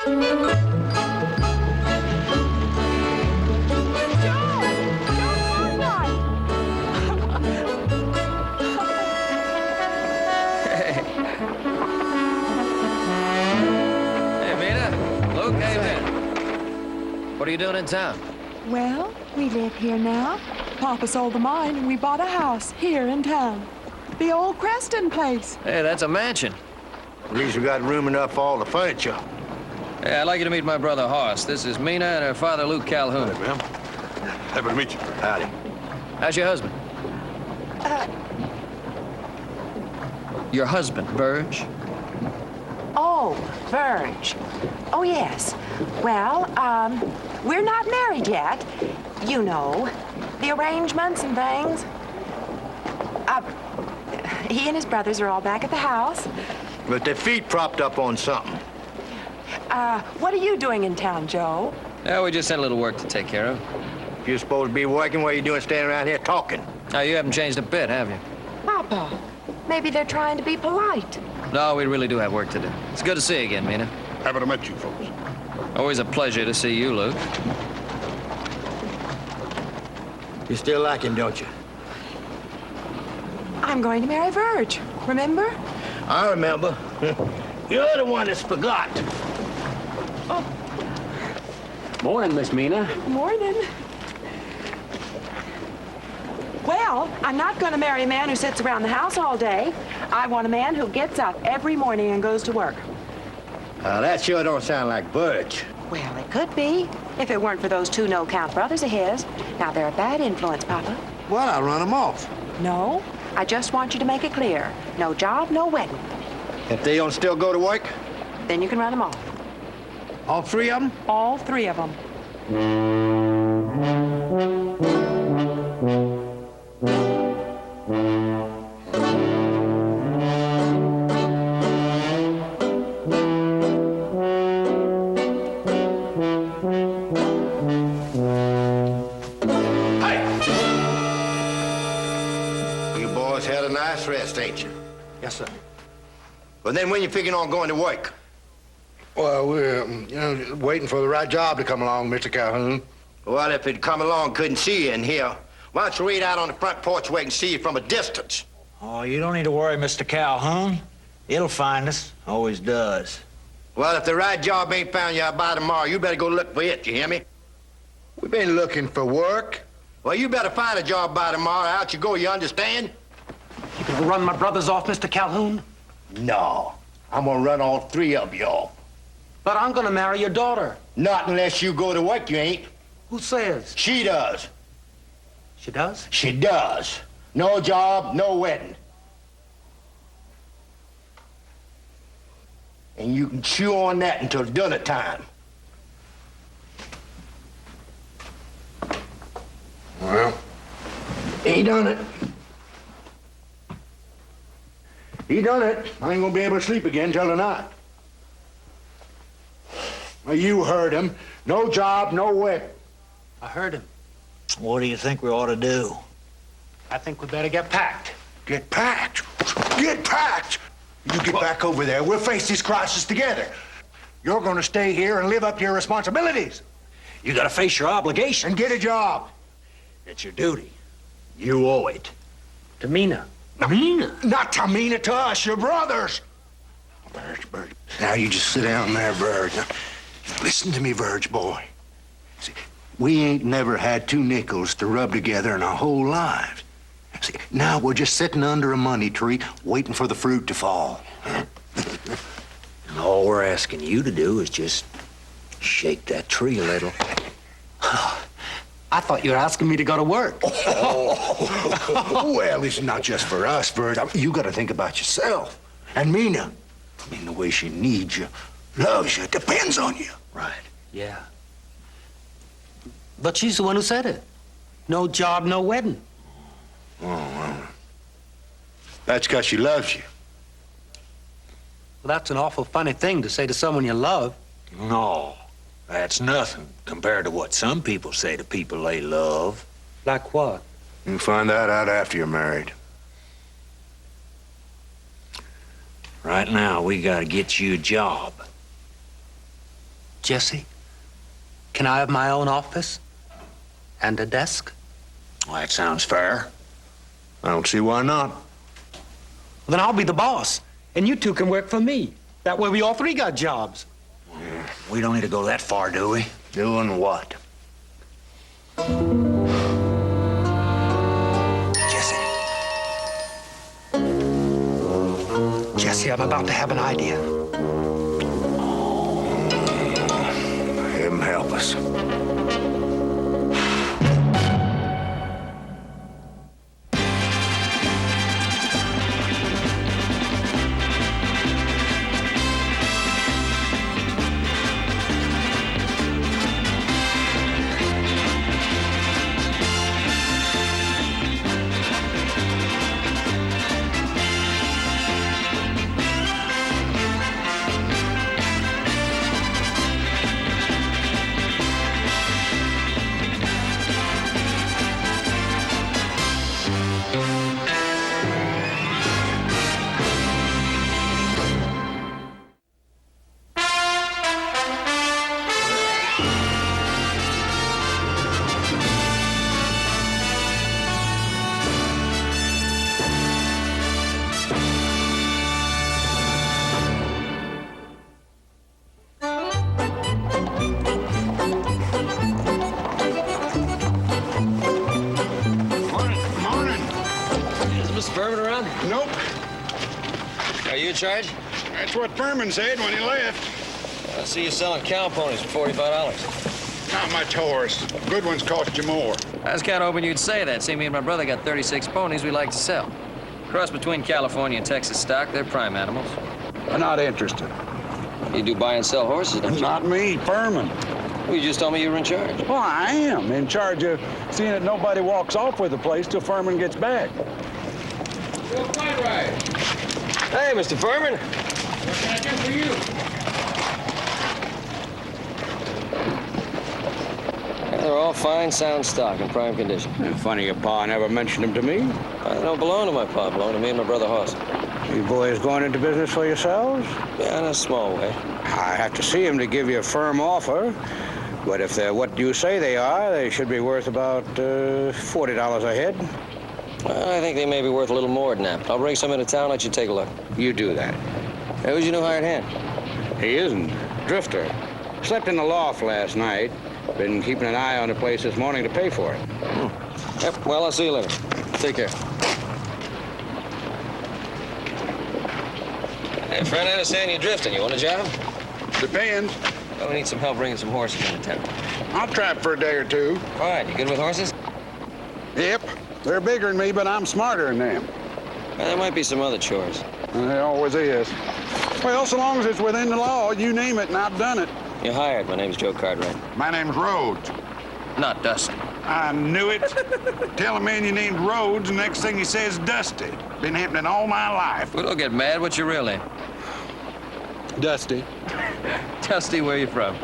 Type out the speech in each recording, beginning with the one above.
What are you doing in town? Well, we live here now. Papa sold the mine and we bought a house here in town. The old Creston place. Hey, that's a mansion. At least we got room enough for all the furniture. Hey, I'd like you to meet my brother, Horace. This is Mina and her father, Luke Calhoun. Ma'am. Happy to meet you. Howdy. How's your husband? Your husband, Verge? Oh, Verge. Oh, yes. Well, we're not married yet. You know, the arrangements and things. He and his brothers are all back at the house. With their feet propped up on something. What are you doing in town, Joe? Yeah, we just had a little work to take care of. If you're supposed to be working, what are you doing standing around here talking? Now, you haven't changed a bit, have you? Papa, maybe they're trying to be polite. No, we really do have work to do. It's good to see you again, Mina. Happy to meet you folks. Always a pleasure to see you, Luke. You still like him, don't you? I'm going to marry Verge, remember? I remember. You're the one that's forgot. Morning, Miss Mina. Morning. Well, I'm not going to marry a man who sits around the house all day. I want a man who gets up every morning and goes to work. That sure don't sound like Verge. Well, it could be, if it weren't for those two no-count brothers of his. Now, they're a bad influence, Papa. Well, I'll run them off. No, I just want you to make it clear. No job, no wedding. If they don't still go to work? Then you can run them off. All three of them? All three of them. You boys had a nice rest, ain't you? Yes, sir. Well, then when you figuring on going to work? Well, we're, waiting for the right job to come along, Mr. Calhoun. Well, if it'd come along, couldn't see you in here. Why don't you wait out on the front porch where I can see you from a distance? Oh, you don't need to worry, Mr. Calhoun. It'll find us. Always does. Well, if the right job ain't found you out by tomorrow, you better go look for it, you hear me? We've been looking for work. Well, you better find a job by tomorrow. Out you go, you understand? You gonna run my brothers off, Mr. Calhoun? No. I'm gonna run all three of you off. But I'm gonna marry your daughter. Not unless you go to work, you ain't. Who says? She does. She does? She does. No job, no wedding. And you can chew on that until dinner time. Well, he done it. He done it. I ain't gonna be able to sleep again till tonight. Well, you heard him. No job, no wedding. I heard him. What do you think we ought to do? I think we better get packed. Get packed. Get packed. You get back over there. We'll face this crisis together. You're gonna stay here and live up to your responsibilities. You gotta face your obligation. And get a job. It's your duty. You owe it. To Mina. Mina? Not to Mina, to us, your brothers. Verge. Now you just sit down there, Verge. Now, listen to me, Verge boy. See, we ain't never had two nickels to rub together in our whole lives. See, now we're just sitting under a money tree waiting for the fruit to fall. And all we're asking you to do is just shake that tree a little. I thought you were asking me to go to work. Well, it's not just for us, Verge. You gotta think about yourself. And Mina, I mean, the way she needs you, loves you, depends on you. Right. Yeah. But she's the one who said it. No job, no wedding. Oh, well. That's because she loves you. Well, that's an awful funny thing to say to someone you love. No, that's nothing compared to what some people say to people they love. Like what? You can find that out after you're married. Right now, we gotta get you a job. Jesse, can I have my own office? And a desk? Well, that sounds fair. I don't see why not. Well, then I'll be the boss, and you two can work for me. That way we all three got jobs. We don't need to go that far, do we? Doing what? Jesse, I'm about to have an idea. Him help us. Nope. Are you in charge? That's what Furman said when he left. I see you selling cow ponies for $45. Not much horse. Good ones cost you more. I was kind of hoping you'd say that. See, me and my brother got 36 ponies we like to sell. Cross between California and Texas stock, they're prime animals. I'm not interested. You do buy and sell horses, don't you? Not me, Furman. Well, you just told me you were in charge. Well, I am in charge of seeing that nobody walks off with the place till Furman gets back. Well, quite right. Hey, Mr. Furman. What can I do for you? They're all fine, sound stock in prime condition. Funny your pa never mentioned them to me. They don't belong to my pa, belong to me and my brother Hoss. You boys going into business for yourselves? Yeah, in a small way. I have to see him to give you a firm offer. But if they're what you say they are, they should be worth about $40 a head. Well, I think they may be worth a little more than that. I'll bring some into town, let you take a look. You do that. Hey, who's your new hired hand? He isn't. Drifter. Slept in the loft last night. Been keeping an eye on the place this morning to pay for it. Yep, well, I'll see you later. Take care. Hey, friend, I understand you're drifting. You want a job? Depends. Well, we need some help bringing some horses into town. I'll trap for a day or two. Fine. You good with horses? Yep. They're bigger than me, but I'm smarter than them. Well, there might be some other chores. There always is. Well, so long as it's within the law, you name it, and I've done it. You're hired. My name's Joe Cartwright. My name's Rhodes. Not Dusty. I knew it. Tell a man you named Rhodes, and next thing he says, Dusty. Been happening all my life. Well, don't get mad. What's your real name? Dusty. Dusty, where you from?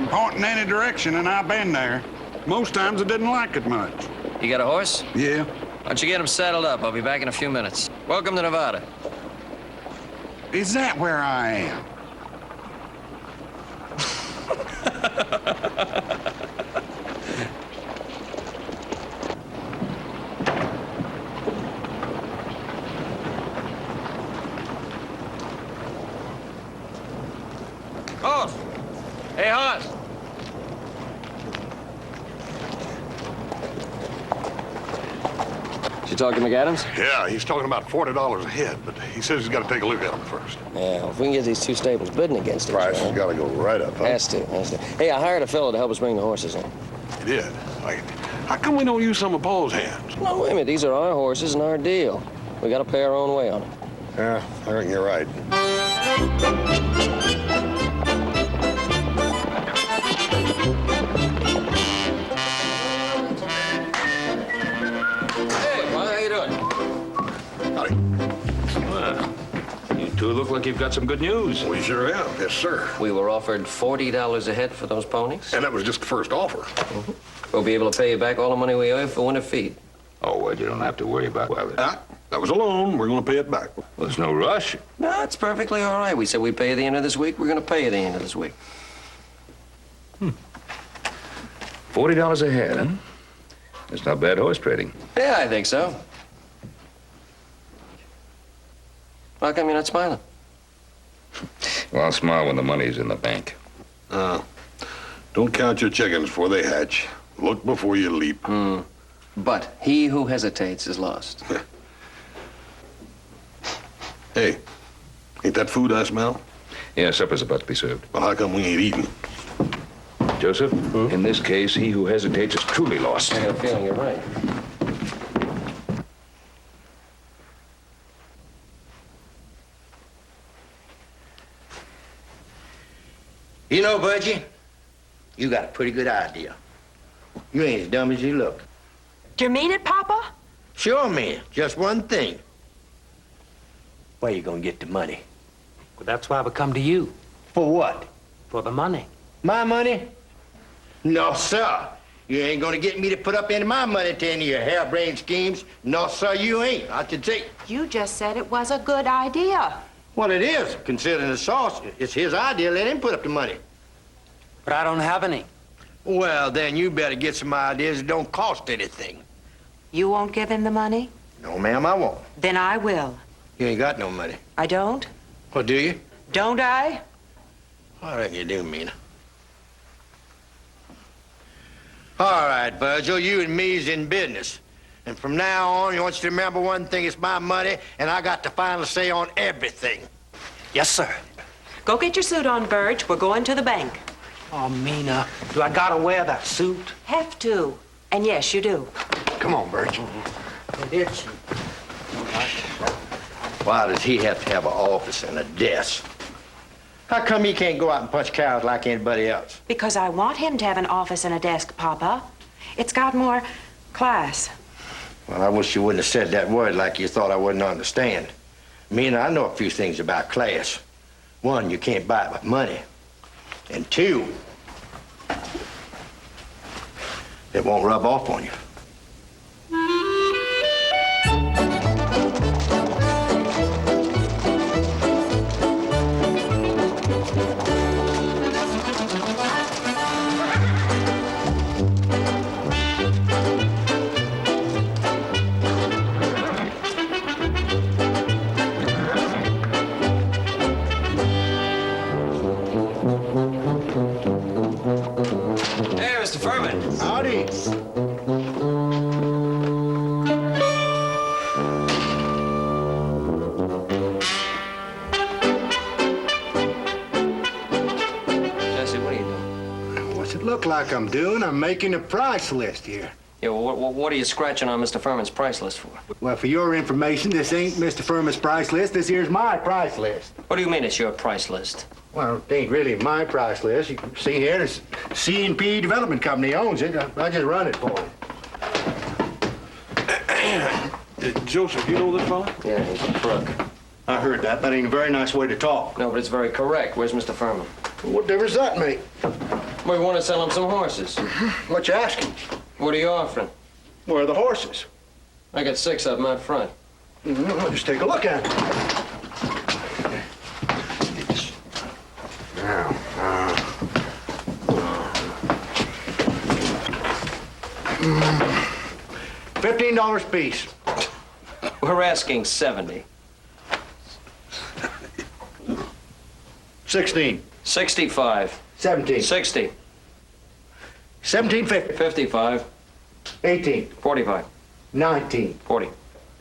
Point in any direction, and I've been there. Most times I didn't like it much. You got a horse? Yeah. Why don't you get him saddled up? I'll be back in a few minutes. Welcome to Nevada. Is that where I am? Hoss! Hey, Hoss! Did you talk to McAdams? Yeah, he's talking about $40 a head, but he says he's got to take a look at them first. Yeah, well, if we can get these two stables bidding against each other. Price has got to go right up, huh? Has to. Hey, I hired a fellow to help us bring the horses in. He did. How come we don't use some of Paul's hands? No, wait a minute. These are our horses and our deal. We got to pay our own way on it. Yeah, I reckon you're right. You look like you've got some good news. We sure have, yes, sir. We were offered $40 a head for those ponies. And that was just the first offer. Mm-hmm. We'll be able to pay you back all the money we owe you for winter feed. Oh, well, you don't have to worry about that. That was a loan. We're going to pay it back. Well, there's no rush. No, it's perfectly all right. We said we'd pay you at the end of this week. We're going to pay you at the end of this week. $40 a head, huh? That's not bad horse trading. Yeah, I think so. How come you're not smiling? Well, I'll smile when the money's in the bank. Don't count your chickens before they hatch. Look before you leap. But he who hesitates is lost. Hey, ain't that food I smell? Yeah, supper's about to be served. Well, how come we ain't eating? Joseph, in this case, he who hesitates is truly lost. I got a feeling you're right. You know, Budgie, you got a pretty good idea. You ain't as dumb as you look. Do you mean it, Papa? Sure, man. Just one thing. Where you gonna get the money? Well, that's why we come to you, For what? for the money. My money? No, sir. You ain't gonna get me to put up any of my money to any of your harebrained schemes. No, sir, you ain't. I can tell you. You just said it was a good idea. Well, it is. Considering the sauce, it's his idea. Let him put up the money. But I don't have any. Well, then you better get some ideas that don't cost anything. You won't give him the money? No, ma'am, I won't. Then I will. You ain't got no money. I don't? Well, do you? Don't I? I reckon you do, Mina. All right, Virgil, you and me's in business. And from now on, I want you to remember one thing, it's my money, and I got the final say on everything. Yes, sir. Go get your suit on, Verge. We're going to the bank. Oh, Mina, do I gotta wear that suit? Have to. And yes, you do. Come on, Virgil. It's Why does he have to have an office and a desk? How come he can't go out and punch cows like anybody else? Because I want him to have an office and a desk, Papa. It's got more class. Well, I wish you wouldn't have said that word like you thought I wouldn't understand. Mina, I know a few things about class. One, you can't buy it with money. And two, it won't rub off on you. Hey, Mr. Furman. Howdy. Jesse, what are you doing? What's it look like I'm doing? I'm making a price list here. Yeah, well, what are you scratching on Mr. Furman's price list for? Well, for your information, this ain't Mr. Furman's price list. This here's my price list. What do you mean it's your price list? Well, it ain't really my price list. You can see here, this C&P Development Company owns it. I just run it for them. Joseph, you know this fella? Yeah, he's a crook. I heard that. That ain't a very nice way to talk. No, but it's very correct. Where's Mr. Furman? What difference does that make? We want to sell him some horses. What you asking? What are you offering? Where are the horses? I got 6 of them out front. Just take a look at them. Now, $15 a piece. We're asking 70. 16. 65. 17. 60. 17.50. 55. 18. 45. 19. 40.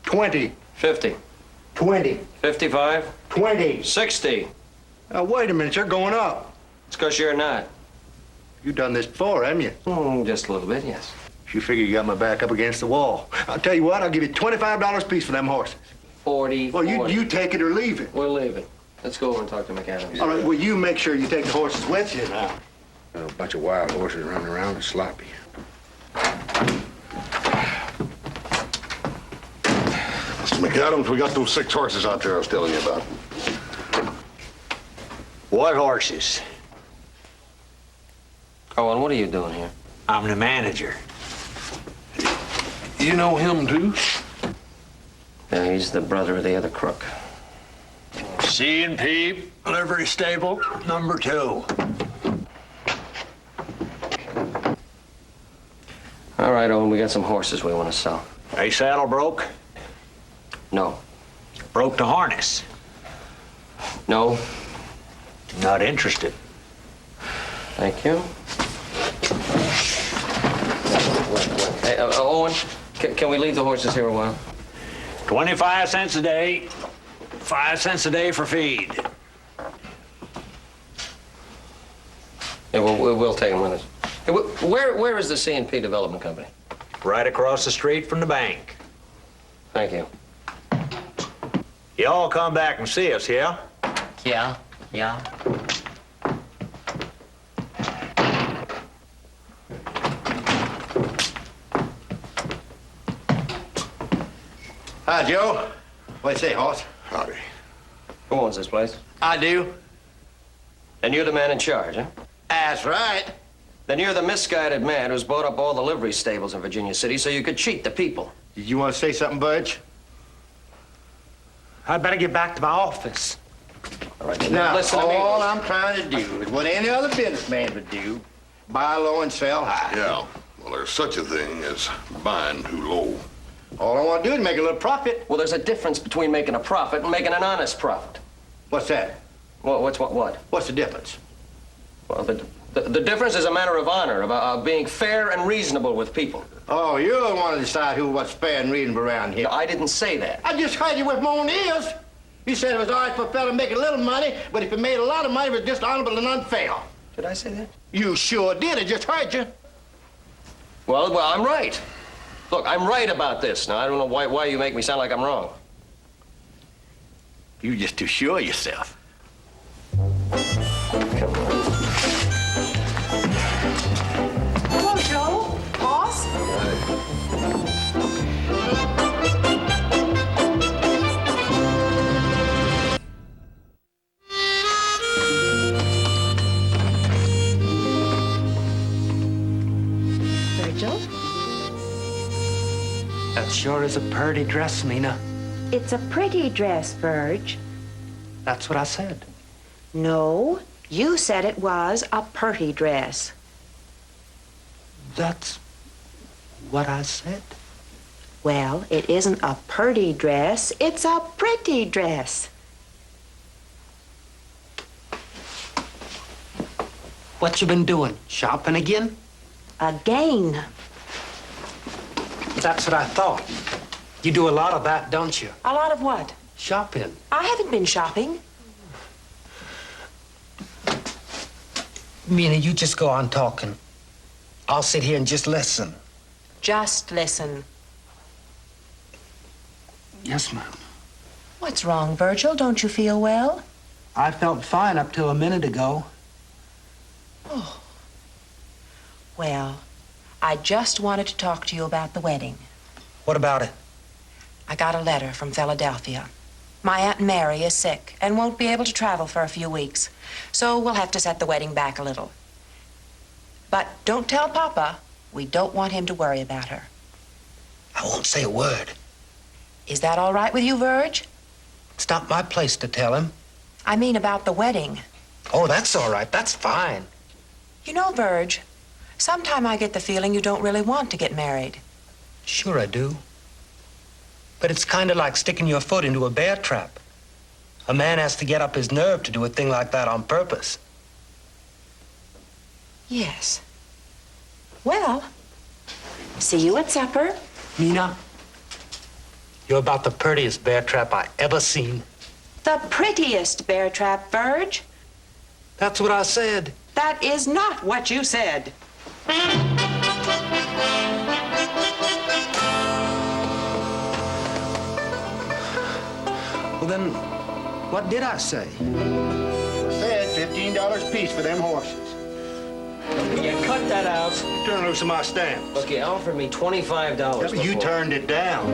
20. 50. 20. 55. 20. 60. Now, wait a minute, you're going up. It's because you're not. You've done this before, haven't you? Just a little bit, yes. You figure you got my back up against the wall. I'll tell you what, I'll give you $25 a piece for them horses. 40. Well, 40. you take it or leave it. We'll leave it. Let's go over and talk to McAdams. All right, well, you make sure you take the horses with you now. A bunch of wild horses running around and sloppy. Mr. McAdams, we got those 6 horses out there I was telling you about. What horses? Oh, and what are you doing here? I'm the manager. You know him, too? Yeah, he's the brother of the other crook. C&P Livery Stable, number 2. All right, Owen, we got some horses we want to sell. They saddle broke? No. Broke the harness? No. Not interested. Thank you. Hey, Owen, can we leave the horses here a while? 25 cents a day. 5 cents a day for feed. Yeah, we'll take them with us. Hey, where is the C&P Development Company? Right across the street from the bank. Thank you. Y'all come back and see us, yeah? Yeah. Hi, Joe. What do you say, Hoss? Howdy. Who owns this place? I do. And you're the man in charge, huh? That's right. Then you're the misguided man who's bought up all the livery stables in Virginia City so you could cheat the people. Did you want to say something, Budge? I'd better get back to my office. All right, Now, listen to me. all I'm trying to do is what any other businessman would do. Buy low and sell high. Yeah, well, there's such a thing as buying too low. All I want to do is make a little profit. Well, there's a difference between making a profit and making an honest profit. What's that? What's what? What's the difference? Well, the difference is a matter of honor, of being fair and reasonable with people. Oh, you're the one to decide what's fair and reasonable around here. I didn't say that. I just heard you with my own ears. You said it was all right for a fella to make a little money, but if he made a lot of money, it was dishonorable and unfair. Did I say that? You sure did. I just heard you. Well, I'm right. Look, I'm right about this. Now, I don't know why you make me sound like I'm wrong. You're just too sure of yourself. Come on. Hello, Joe. Boss? Virgil? That sure is a purty dress, Mina. It's a pretty dress, Verge. That's what I said. No, you said it was a purty dress. That's what I said. Well, it isn't a purty dress, it's a pretty dress. What you been doing? Shopping again? Again. That's what I thought. You do a lot of that, don't you? A lot of what? Shopping. I haven't been shopping. Mina, you just go on talking. I'll sit here and just listen. Just listen. Yes, ma'am. What's wrong, Virgil? Don't you feel well? I felt fine up till a minute ago. Oh. Well, I just wanted to talk to you about the wedding. What about it? I got a letter from Philadelphia. My Aunt Mary is sick and won't be able to travel for a few weeks, so we'll have to set the wedding back a little. But don't tell Papa. We don't want him to worry about her. I won't say a word. Is that all right with you, Verge? It's not my place to tell him. I mean about the wedding. Oh, that's all right. That's fine. You know, Verge, sometime I get the feeling you don't really want to get married. Sure I do. But it's kind of like sticking your foot into a bear trap. A man has to get up his nerve to do a thing like that on purpose. Yes. Well, see you at supper. Mina, you're about the prettiest bear trap I ever seen. The prettiest bear trap, Verge. That's what I said. That is not what you said. Well, then, what did I say? Said $15 a piece for them horses. You cut that out. Turn loose of my stamps. Look, he offered me $25 Yeah, but you before. turned it down.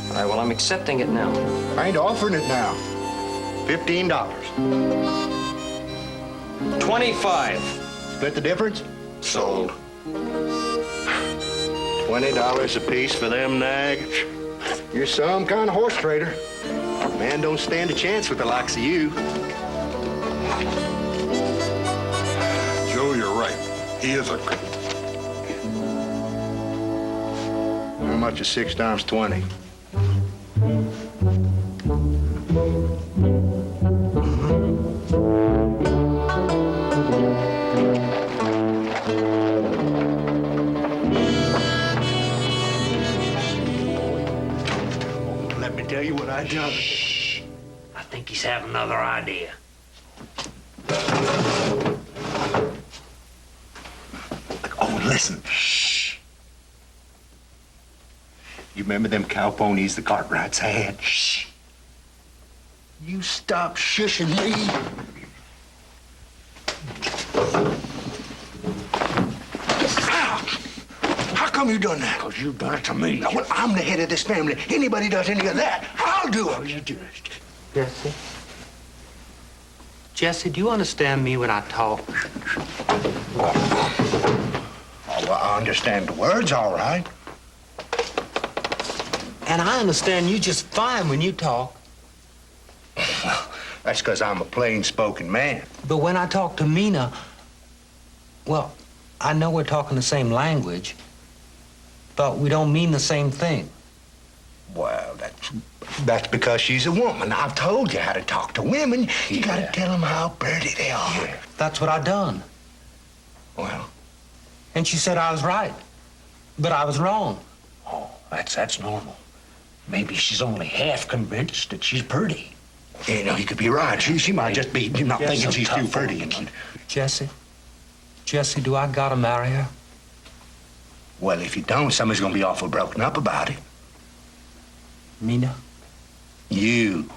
All right, well, I'm accepting it now. I ain't offering it now. $15. 25. Split the difference? Sold. $20 a piece for them nags. You're some kind of horse trader. Man don't stand a chance with the likes of you. Joe, you're right. He is a... much as 6 times 20? Let me tell you what I done. Shh. I think he's having another idea. Oh, listen. Shh. You remember them cow ponies the Cartwrights had? Shh. You stop shushing me. Ouch! How come you done that? Because you've done it to me. Now, well, I'm the head of this family. Anybody does any of that, I'll do it. You do it. Jesse? Jesse, do you understand me when I talk? Oh, well, I understand the words, all right. And I understand you just fine when you talk. Well, that's because I'm a plain-spoken man. But when I talk to Mina, well, I know we're talking the same language, but we don't mean the same thing. Well, that's because she's a woman. I've told you how to talk to women. You gotta tell them how pretty they are. Yeah. That's what I done. Well, And she said I was right, but I was wrong. Oh, that's normal. Maybe she's only half convinced that she's pretty. you know, you could be right. She might just be not Yes, thinking I'm she's tough too pretty. on Jesse, do I gotta marry her? Well, if you don't, somebody's gonna be awful broken up about it. Mina? You.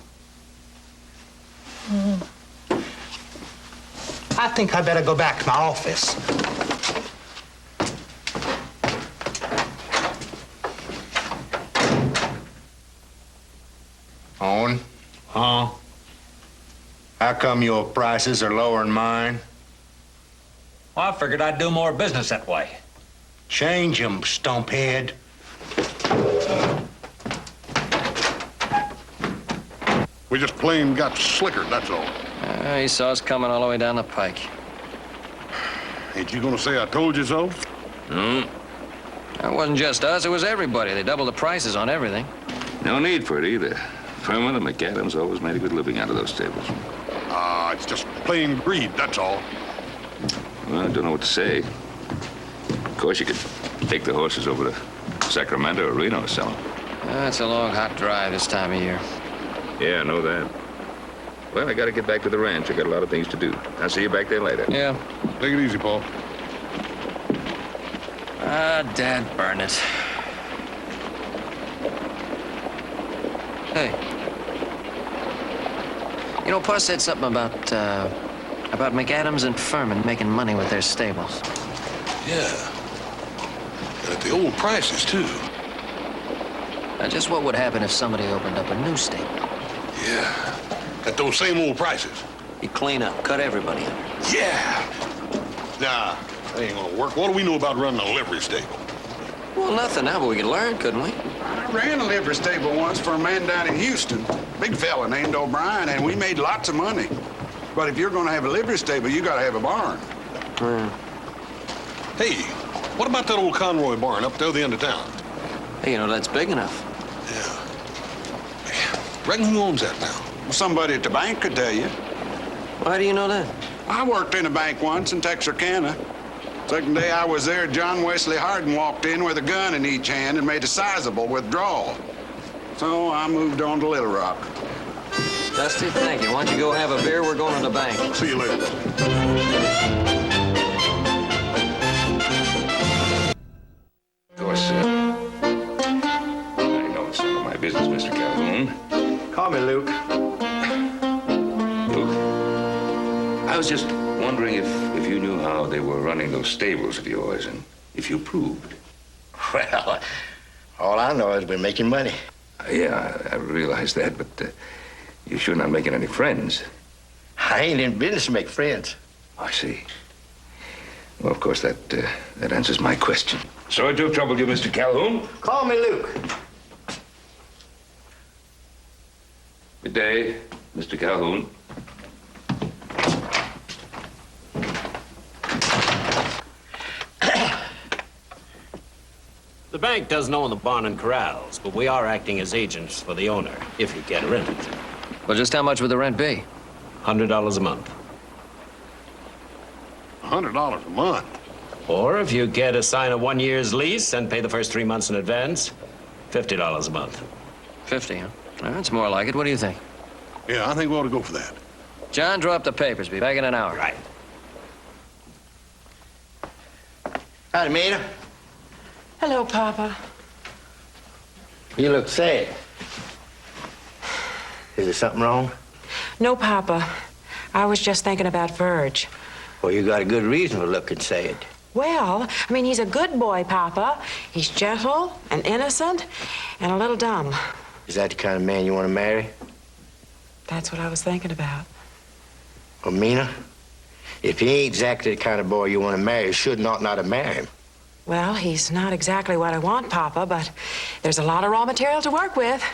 I think I better go back to my office. Owen? Huh? How come your prices are lower than mine? Well, I figured I'd do more business that way. Change 'em, stumphead. We just plain got slickered, that's all. He saw us coming all the way down the pike. Ain't you gonna say I told you so? It wasn't just us, it was everybody. They doubled the prices on everything. No need for it either. Firma, the McAdams always made a good living out of those stables. It's just plain greed, that's all. Well, I don't know what to say. Of course, you could take the horses over to Sacramento or Reno or sell them. It's a long, hot drive this time of year. Yeah, I know that. Well, I gotta get back to the ranch. I got a lot of things to do. I'll see you back there later. Yeah. Take it easy, Paul. Dad, burn it. Hey. You know, Pa said something about McAdams and Furman making money with their stables. Yeah. And at the old prices, too. Now, just what would happen if somebody opened up a new stable? Yeah. At those same old prices. You clean up, cut everybody out. Yeah. Nah, that ain't gonna work. What do we know about running a livery stable? Well, nothing now, but we could learn, couldn't we? I ran a livery stable once for a man down in Houston. Big fella named O'Brien, and we made lots of money. But if you're gonna have a livery stable, you gotta have a barn. Hey, what about that old Conroy barn up the other end of town? Hey, you know, that's big enough. Reckon who owns that now? Well, somebody at the bank could tell you. Why do you know that? I worked in a bank once in Texarkana. Second day I was there, John Wesley Hardin walked in with a gun in each hand and made a sizable withdrawal. So I moved on to Little Rock. Dusty, thank you. Why don't you go have a beer? We're going to the bank. See you later. Of course, I know it's none of my business, Mr. Calhoun. Call me Luke. Luke, I was just wondering if you knew how they were running those stables of yours and if you approved. Well, all I know is we're making money. Yeah, I realize that, but you're sure not making any friends. I ain't in business to make friends. I see. Well, of course, that answers my question. Sorry to have troubled you, Mr. Calhoun. Call me Luke. Good day, Mr. Calhoun. The bank doesn't own the barn and corrals, but we are acting as agents for the owner, if you care to rent it. Well, just how much would the rent be? $100 a month. $100 a month? Or if you care to sign a 1 year's lease and pay the first 3 months in advance, $50 a month. 50, huh? That's more like it. What do you think? Yeah, I think we ought to go for that. John, draw up the papers. Be back in an hour. Right. Howdy, Mina. Hello, Papa. You look sad. Is there something wrong? No, Papa. I was just thinking about Verge. Well, you got a good reason for looking sad. Well, I mean, he's a good boy, Papa. He's gentle and innocent and a little dumb. Is that the kind of man you want to marry? That's what I was thinking about. Well, Mina, if he ain't exactly the kind of boy you want to marry, you should not have married him. Well, he's not exactly what I want, Papa, but there's a lot of raw material to work with.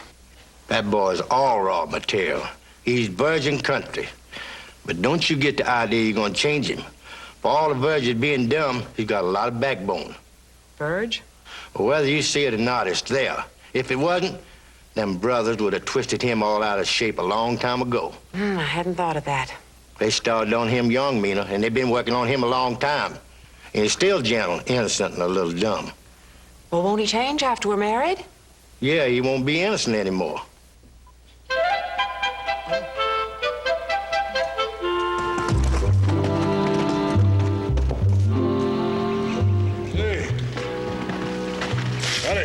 That boy's all raw material. He's virgin country. But don't you get the idea you're going to change him. For all the virgins being dumb, he's got a lot of backbone. Verge? Well, whether you see it or not, it's there. If it wasn't, them brothers would have twisted him all out of shape a long time ago. I hadn't thought of that. They started on him young, Mina, and they've been working on him a long time. And he's still gentle, innocent, and a little dumb. Well, won't he change after we're married? Yeah, he won't be innocent anymore. Hey. Howdy.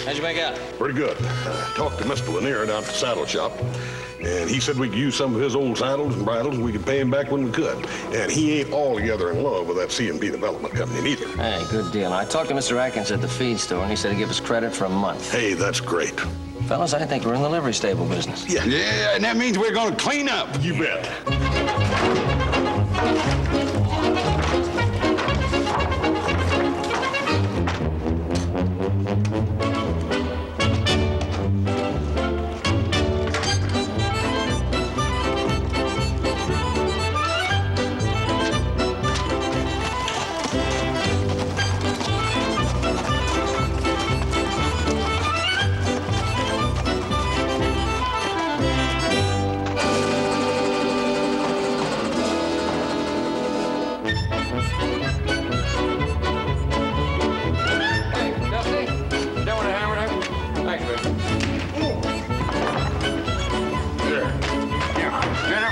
How'd you make out? Pretty good. Talked to Mr. Lanier down at the saddle shop, and he said we could use some of his old saddles and bridles, and we could pay him back when we could. And he ain't altogether in love with that C&P Development Company neither. Hey, good deal. I talked to Mr. Atkins at the feed store, and he said he'd give us credit for a month. Hey, that's great. Fellas, I think we're in the livery stable business. Yeah. Yeah, and that means we're gonna clean up. You bet.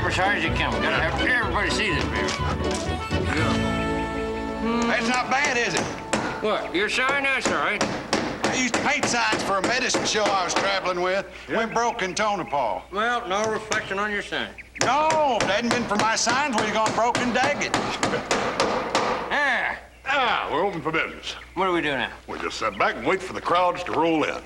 As hard as you can. We gotta have everybody see this, baby. That's not bad, is it? What? You're sorry? That's all right. I used to paint signs for a medicine show I was traveling with. Went broke and torn apart. Well, no reflection on your sign. No, if it hadn't been for my signs, we'd have gone broke and dagged. Ah, Ah, we're open for business. what do we do now? We just sit back and wait for the crowds to roll in.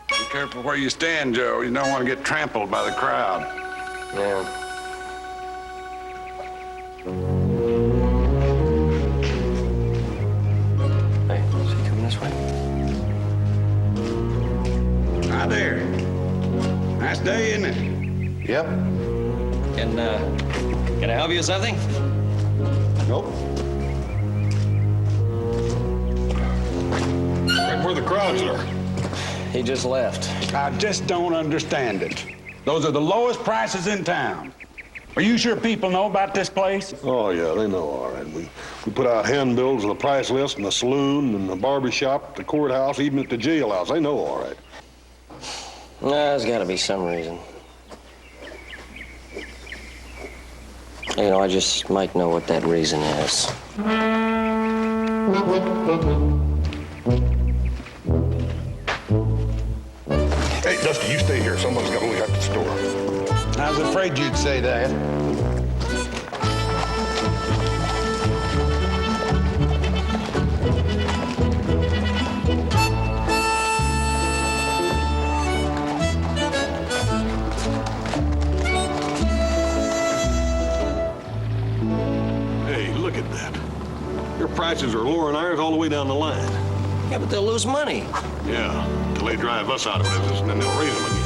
Be careful where you stand, Joe. You don't want to get trampled by the crowd. Yeah. Hey, is he coming this way? Hi there. Nice day, isn't it? Yep. Can I help you with something? Nope. Right where the crowds are. He just left. I just don't understand it. Those are the lowest prices in town. Are you sure people know about this place? Oh, yeah, they know all right. We put out handbills of the price list in the saloon and the barber shop, the courthouse, even at the jailhouse. They know all right. There's got to be some reason. You know, I just might know what that reason is. Hey, Dusty, you stay here. Someone's got to look at the store. I was afraid you'd say that. Hey, prices are lowering ours all the way down the line. Yeah, but they'll lose money. Yeah, till they drive us out of business, and then they'll raise them again.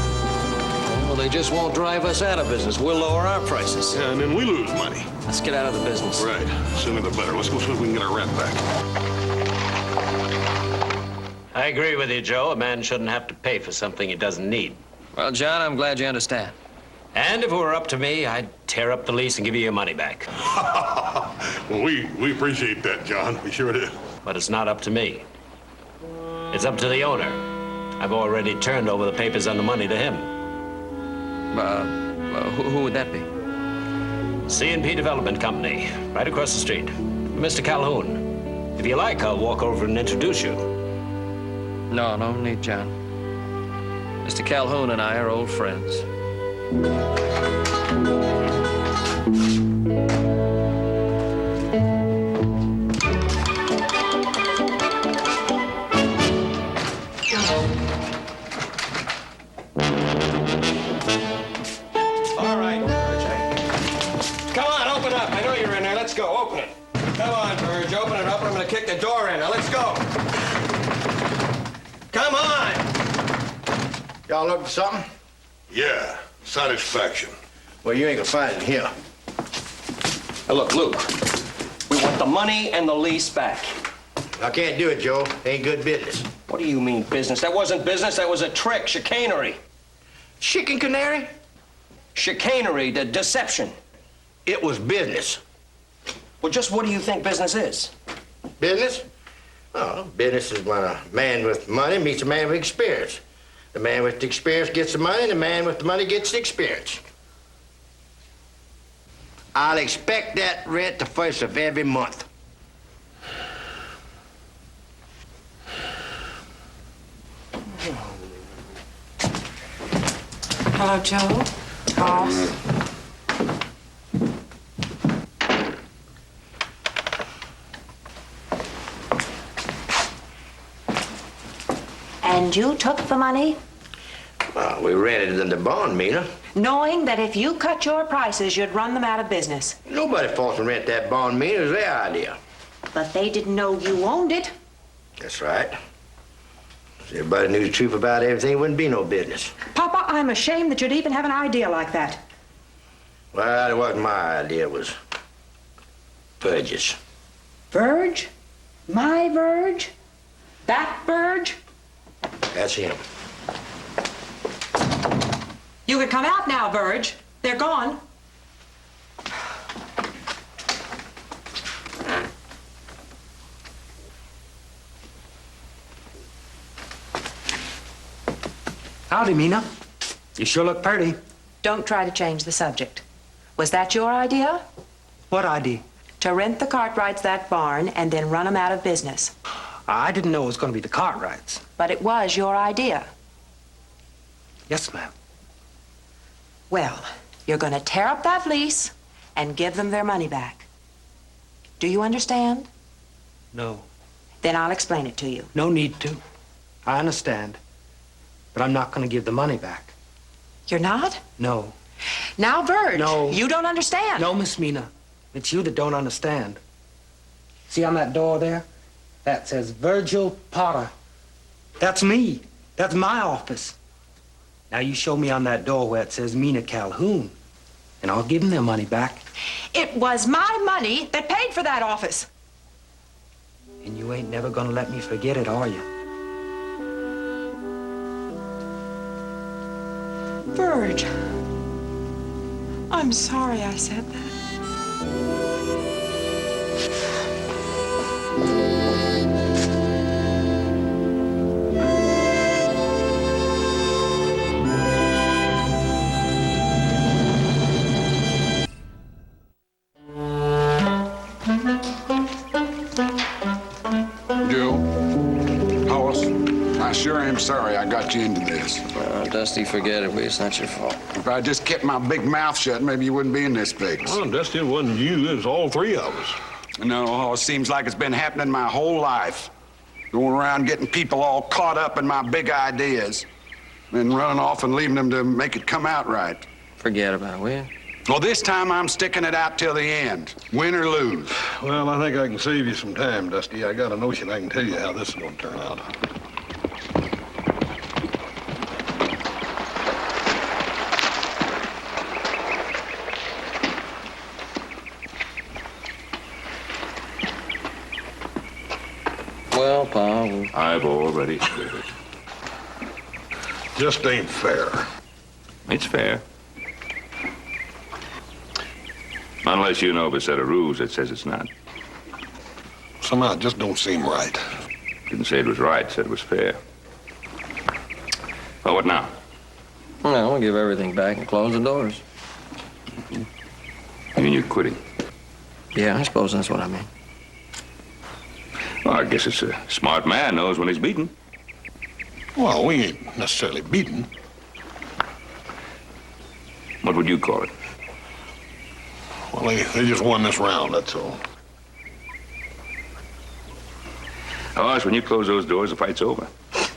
Well, they just won't drive us out of business. We'll lower our prices. Yeah, and then we lose money. Let's get out of the business. Right. Sooner the better. Let's go see if we can get our rent back. I agree with you, Joe. A man shouldn't have to pay for something he doesn't need. Well, John, I'm glad you understand. And if it were up to me, I'd tear up the lease and give you your money back. Well, we appreciate that, John. We sure do. But it's not up to me. It's up to the owner. I've already turned over the papers and the money to him. Who would that be? C&P Development Company, right across the street. Mr. Calhoun. If you like, I'll walk over and introduce you. No need, John. Mr. Calhoun and I are old friends. All right, Verge. Come on, open up. I know you're in there. Let's go. Open it. Come on, Verge. Open it up, or I'm going to kick the door in. Now, let's go. Come on. Y'all looking for something? Yeah, satisfaction. Well, you ain't gonna find it here. Now, look, Luke. We want the money and the lease back. I can't do it, Joe. Ain't good business. What do you mean, business? That wasn't business. That was a trick. Chicanery. Chicken canary? Chicanery, the deception. It was business. Well, just what do you think business is? Business? Oh, business is when a man with money meets a man with experience. The man with the experience gets the money, and the man with the money gets the experience. I'll expect that rent the first of every month. Hello, Joe. Boss. And you took the money? Well, we rented it in the bond, Mina. Knowing that if you cut your prices, you'd run them out of business. Nobody forced them to rent that bond, Mina. It was their idea. But they didn't know you owned it. That's right. If everybody knew the truth about everything, it wouldn't be no business. Papa, I'm ashamed that you'd even have an idea like that. Well, it wasn't my idea. It was Verge's. Verge? My Verge? That Verge? That's him. You can come out now, Verge. They're gone. Howdy, Mina. You sure look pretty. Don't try to change the subject. Was that your idea? What idea? To rent the Cartwrights that barn and then run them out of business. I didn't know it was going to be the Cartwrights. But it was your idea. Yes, ma'am. Well, you're going to tear up that lease and give them their money back. Do you understand? No. Then I'll explain it to you. No need to. I understand. But I'm not going to give the money back. You're not? No. Now, Verge, No. you don't understand. No, Miss Mina. It's you that don't understand. See on that door there? That says Virgil Potter. That's me. That's my office. Now you show me on that door where it says Mina Calhoun, and I'll give them their money back. It was my money that paid for that office. And you ain't never gonna let me forget it, are you? Verge, I'm sorry I said that. Joe, Hollis, I sure am sorry I got you into this. Dusty, forget it. It's not your fault. If I just kept my big mouth shut, maybe you wouldn't be in this fix. Well, Dusty, it wasn't you. It was all three of us. No, it seems like it's been happening my whole life. Going around getting people all caught up in my big ideas, then running off and leaving them to make it come out right. Forget about it, will you? Well, this time I'm sticking it out till the end, win or lose. Well, I think I can save you some time, Dusty. I got a notion I can tell you how this is going to turn out. Well, Pa, I've already said it. Just ain't fair. It's fair. Unless you know of a set of rules that says it's not. Somehow it just don't seem right. Didn't say it was right, said it was fair. Well, what now? well, we'll give everything back and close the doors. You mean you're quitting? Yeah, I suppose that's what I mean. Well, I guess it's a smart man knows when he's beaten. Well, we ain't necessarily beaten. What would you call it? Well, they just won this round, that's all. Oh, it's when you close those doors, the fight's over. Well,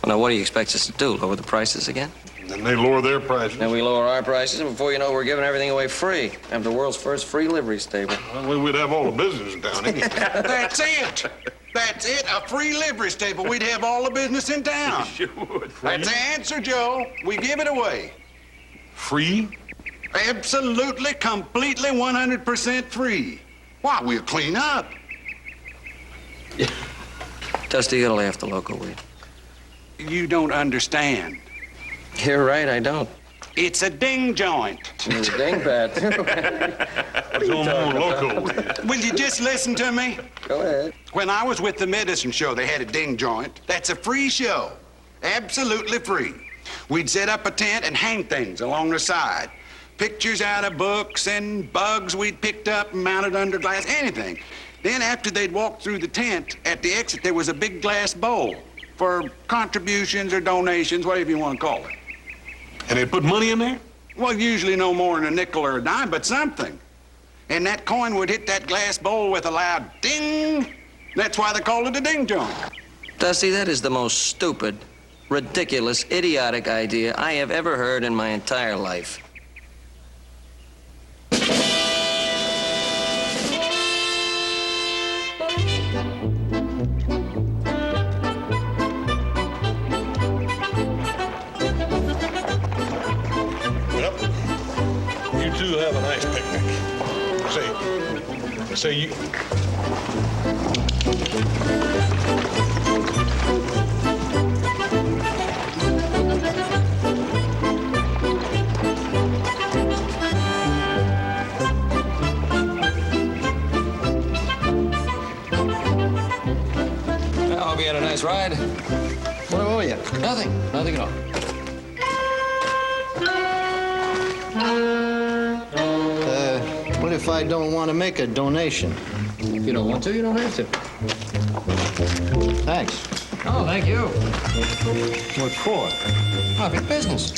now, what do you expect us to do? Lower the prices again? Then they lower their prices. Then we lower our prices, and before you know it, we're giving everything away free. Have the world's first free livery stable. Well, we'd have all the business down here. That's it. That's it, a free livery stable. We'd have all the business in town. Sure would. That's the answer, Joe. We give it away. Free? Absolutely, completely, 100% free. Why, we'll clean up. Dusty, it'll have the local weed. You don't understand. You're right, I don't. It's a ding joint. It's a dingbat. It's almost local. Will you just listen to me? Go ahead. When I was with the medicine show, they had a ding joint. That's a free show. Absolutely free. We'd set up a tent and hang things along the side. Pictures out of books and bugs we'd picked up and mounted under glass, anything. Then after they'd walked through the tent, at the exit there was a big glass bowl for contributions or donations, whatever you want to call it. And they put money in there? Well, usually no more than a nickel or a dime, but something. And that coin would hit that glass bowl with a loud ding. That's why they call it a ding joint. Dusty, that is the most stupid, ridiculous, idiotic idea I have ever heard in my entire life. Well, you two have a nice picnic. Say you... I hope you had a nice ride. What owe you? Nothing. Nothing at all. What if I don't want to make a donation? If you don't want to, you don't have to. Thanks. Oh, thank you. What for? Oh, big business.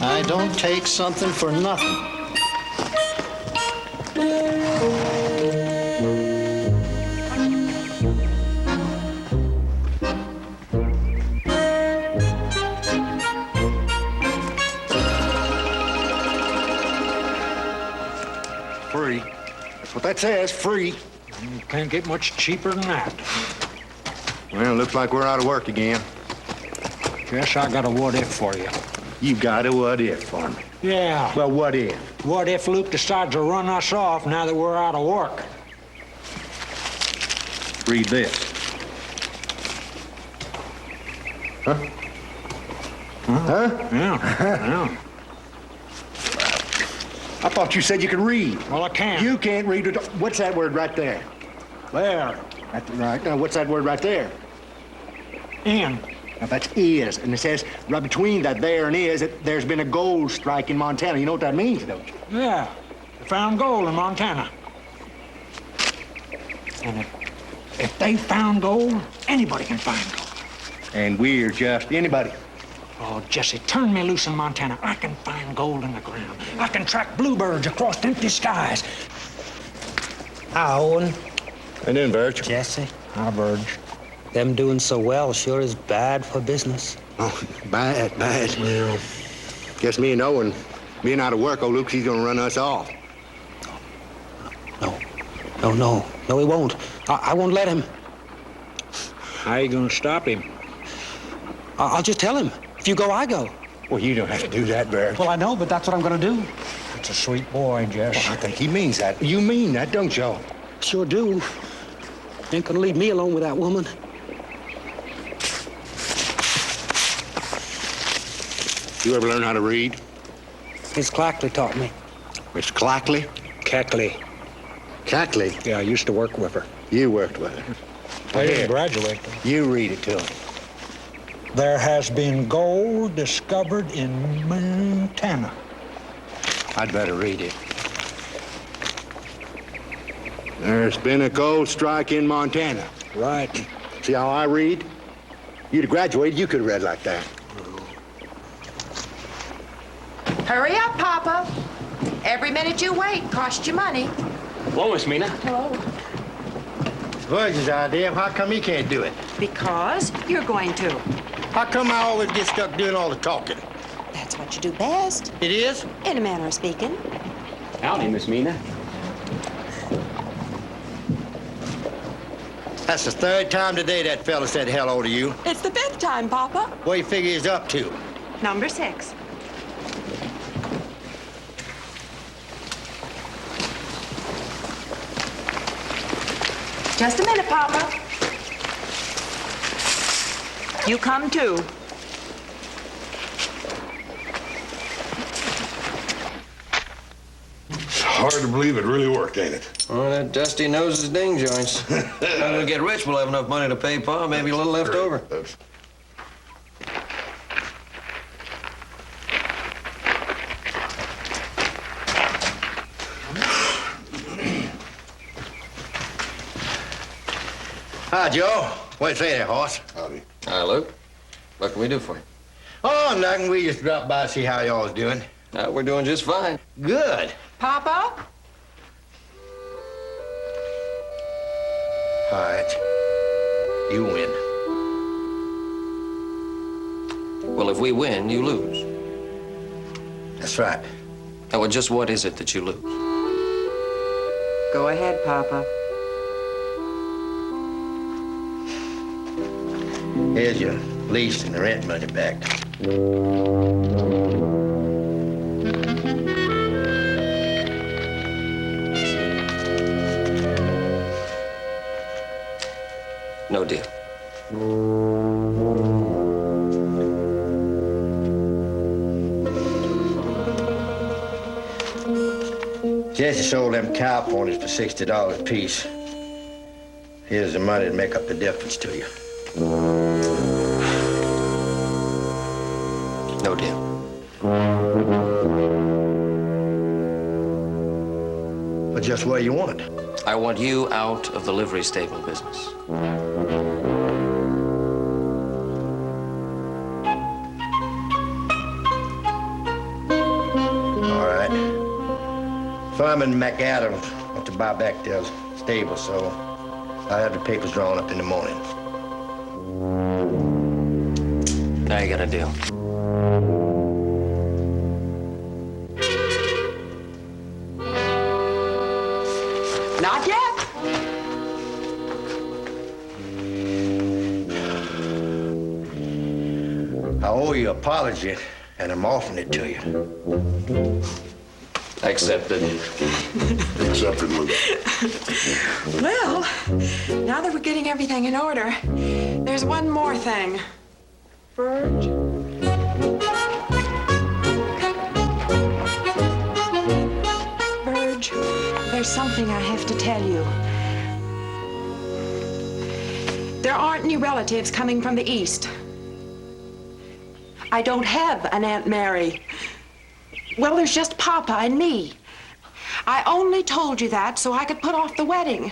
I don't take something for nothing. Free. That's what that says, free. You can't get much cheaper than that. Well, looks like we're out of work again. Guess I got a what if for you. You got a what if for me. Yeah. Well, what if? What if Luke decides to run us off now that we're out of work? Read this. Huh? Huh? Yeah. I thought you said you could read. Well, I can't. You can't read it. What's that word right there? There. That's right. Now, what's that word right there? In. Now, that's is. And it says right between that there and is, there's been a gold strike in Montana. You know what that means, don't you? Yeah. They found gold in Montana. And if they found gold, anybody can find gold. And we're just anybody. Oh, Jesse, turn me loose in Montana. I can find gold in the ground. I can track bluebirds across empty skies. Hi, Owen. How you doing, Verge? Jesse. Hi, Verge. Them doing so well sure is bad for business. Oh, bad. Well, guess me and Owen being out of work, old Luke, he's gonna run us off. No, he won't. I won't let him. How you gonna stop him? I'll just tell him. If you go, I go. Well, you don't have to do that, Bert. Well, I know, but that's what I'm gonna do. It's a sweet boy, Jess. Well, I think he means that. You mean that, don't you? Sure do. Ain't gonna leave me alone with that woman. You ever learn how to read? Miss Clackley taught me. Miss Clackley? Cackley. Cackley? Yeah, I used to work with her. You worked with her. I didn't graduate, though. You read it to him. There has been gold discovered in Montana. I'd better read it. There's been a gold strike in Montana. Right. See how I read? You'd have graduated, you could have read like that. Hurry up, Papa. Every minute you wait costs you money. Hello, Miss Mina. Hello. Virgil's idea. How come he can't do it? Because you're going to. How come I always get stuck doing all the talking? That's what you do best. It is? In a manner of speaking. Howdy, Miss Mina. That's the third time today that fella said hello to you. It's the 5th time, Papa. What do you figure he's up to? Number 6. Just a minute, Papa. You come too. It's hard to believe it really worked, ain't it? Oh, that Dusty knows his ding joints. When we get rich, we'll have enough money to pay Pa, maybe a little left over. Hi, Joe. What do you say there, horse? Howdy. Hi, Luke. What can we do for you? Oh, nothing. We just dropped by to see how y'all's doing. We're doing just fine. Good. Papa? All right. You win. Well, if we win, you lose. That's right. Now, well, just what is it that you lose? Go ahead, Papa. Here's your lease and the rent money back. No deal. Jesse sold them cow ponies for $60 apiece. Here's the money to make up the difference to you. No deal. But just what you want. I want you out of the livery stable business. All right. Fireman McAdams wants to buy back their stable, so I'll have the papers drawn up in the morning. Now you got a deal. Not yet. I owe you an apology, and I'm offering it to you. Accepted. Accepted, Luke. Well, now that we're getting everything in order, there's one more thing. Verge. Verge, there's something I have to tell you. There aren't any relatives coming from the East. I don't have an Aunt Mary. Well, there's just Papa and me. I only told you that so I could put off the wedding.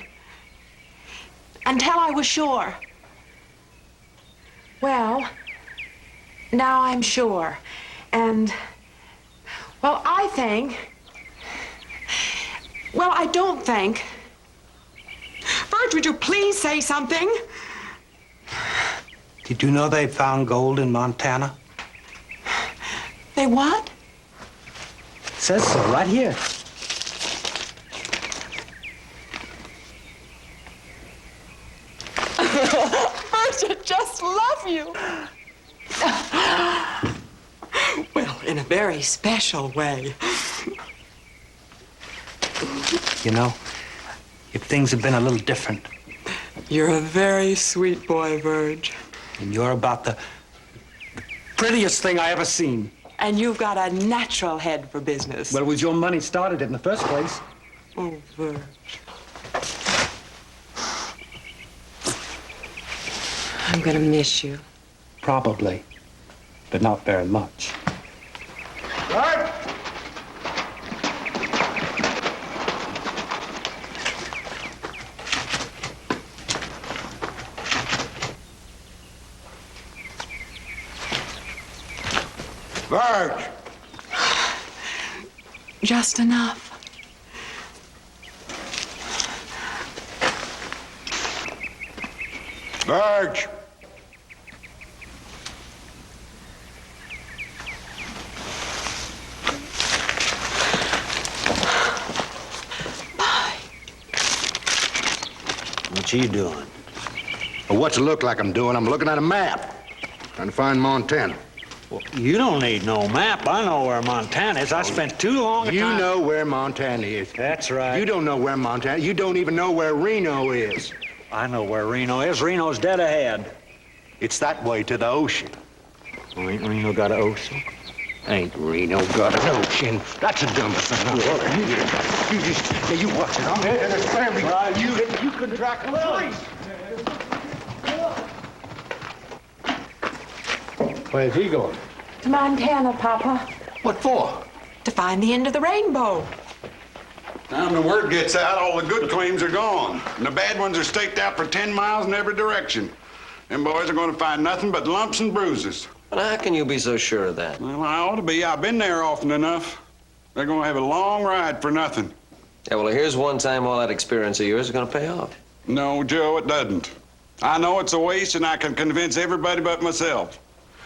Until I was sure. Well, now I'm sure. And, well, I don't think. Verge, would you please say something? Did you know they found gold in Montana? They what? Says so, right here. Bert, I just love you. Well, in a very special way. You know, if things had been a little different, You're a very sweet boy, Verge. and you're about the prettiest thing I ever seen. And you've got a natural head for business. Well, it was your money started it in the first place. Oh, Verge. I'm gonna miss you. Probably, but not very much. Bert! Bert! Just enough. Verge. What you doing? Well, what's it look like I'm doing? I'm looking at a map. Trying to find Montana. Well, you don't need no map. I know where Montana is. I spent too long a time... You know where Montana is. That's right. You don't know where Montana... You don't even know where Reno is. I know where Reno is. Reno's dead ahead. It's that way to the ocean. Well, ain't Reno got an ocean? Ain't Reno got an ocean. That's the dumbest thing I've ever heard. You just... Now, you watch it. I'm heading to this family. You can track them. Where's he going? To Montana, Papa. What for? To find the end of the rainbow. Now, when the word gets out, all the good claims are gone. And the bad ones are staked out for 10 miles in every direction. Them boys are going to find nothing but lumps and bruises. But how can you be so sure of that? Well, I ought to be. I've been there often enough. They're going to have a long ride for nothing. Yeah, well, here's one time all that experience of yours is going to pay off. No, Joe, it doesn't. I know it's a waste, and I can convince everybody but myself.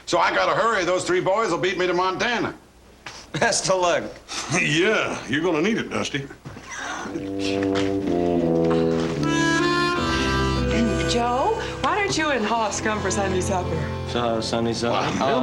So I gotta hurry. Those 3 boys will beat me to Montana. Best of luck. Yeah, you're gonna need it, Dusty. Joe, why don't you and Hoss come for Sunday supper? Sunday supper? No.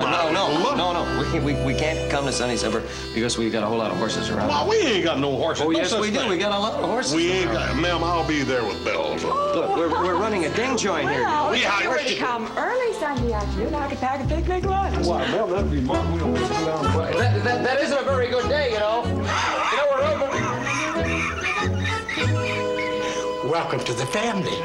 We can't come to Sunday supper because we've got a whole lot of horses around. Well, we ain't got no horses. Oh, No yes, such we do. thing. We got a lot of horses. We ain't got... Ma'am, I'll be there with bells. Look, we're running a ding joint here. Well, We if hire you were to chicken. come early Sunday afternoon, I could pack a picnic lunch. Well, that'd be fun. We don't go down and play. That isn't a very good day, you know. You know, we're open. Welcome to the family.